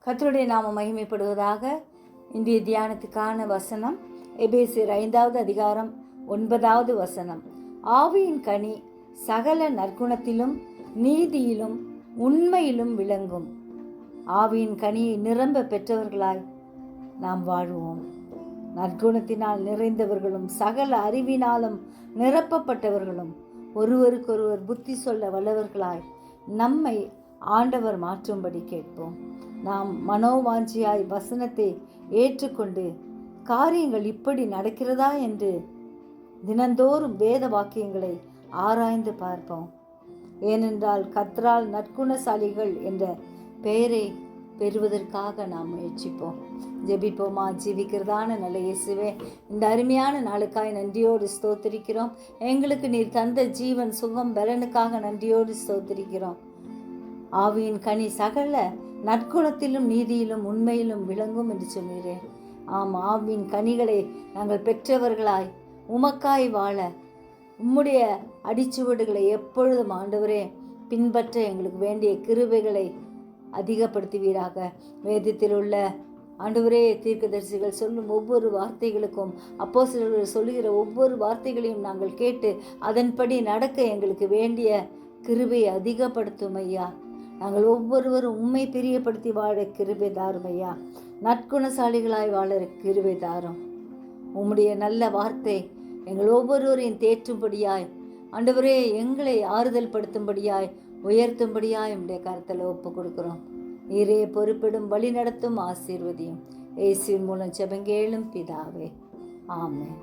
கர்த்தருடைய நாமம் மகிமைப்படுவதாக. இன்றைய தியானத்துக்கான வசனம் எபேசியர் 5வது அதிகாரம் 9வது வசனம். ஆவியின் கனி சகல நற்குணத்திலும் நீதியிலும் உண்மையிலும் விளங்கும். ஆவியின் கனியை நிரம்ப பெற்றவர்களாய் நாம் வாழ்வோம். நற்குணத்தினால் நிறைந்தவர்களும் சகல அறிவினாலும் நிரப்பப்பட்டவர்களும் ஒருவருக்கொருவர் புத்தி சொல்ல வல்லவர்களாய் நம்மை ஆண்டவர் மாற்றும்படி கேட்போம். நாம் மனோவாஞ்சியாய் வசனத்தை ஏற்றுக்கொண்டு காரியங்கள் இப்படி நடக்கிறதா என்று தினந்தோறும் வேத வாக்கியங்களை ஆராய்ந்து பார்ப்போம். ஏனென்றால் கர்த்தரால் நற்குணசாலிகள் என்ற பெயரை பெறுவதற்காக நாம் முயற்சிப்போம். ஜெபிப்போமா. ஜீவிக்கிறதான நல்ல இயேசுவே, இந்த அருமையான நாளுக்காய் நன்றியோடு ஸ்தோத்திரிக்கிறோம். எங்களுக்கு நீர் தந்த ஜீவன் சுகம் பலனுக்காக நன்றியோடு ஸ்தோத்திரிக்கிறோம். ஆவியின் கனி சகல நற்குணத்திலும் நீதியிலும் உண்மையிலும் விளங்கும் என்று சொன்னீரே. ஆம், ஆவியின் கனிகளை நாங்கள் பெற்றவர்களாய் உமக்காய் வாழ உம்முடைய அடிச்சுவடுகளை எப்பொழுதும் ஆண்டவரே பின்பற்ற எங்களுக்கு வேண்டிய கிருபைகளை அதிகப்படுத்துவீராக. வேதத்தில் உள்ள ஆண்டவரே தீர்க்கதரிசிகள் சொல்லும் ஒவ்வொரு வார்த்தைகளுக்கும், அப்போஸ்தலர்கள் சொல்லுகிற ஒவ்வொரு வார்த்தைகளையும் நாங்கள் கேட்டு அதன்படி நடக்க எங்களுக்கு வேண்டிய கிருபையை அதிகப்படுத்தும் ஐயா. நாங்கள் ஒவ்வொருவரும் உம்மை பிரியப்படுத்தி வாழ கிருபை தாரும் ஐயா. நற்குணசாலிகளாய் வாழ கிருபை தாரும். உம்முடைய நல்ல வார்த்தை எங்கள் ஒவ்வொருவரையும் தேற்றும்படியாய் ஆண்டவரே எங்களை ஆறுதல் படுத்தும்படியாய் உயர்த்தும்படியாய் உம்முடைய கரத்தில் ஒப்பு கொடுக்கிறோம். நீரே பொறுப்பிடும் வழி நடத்தும் ஆசீர்வதியும். இயேசுவின் மூலம் ஜெபங்கேளும் பிதாவே. ஆமென்.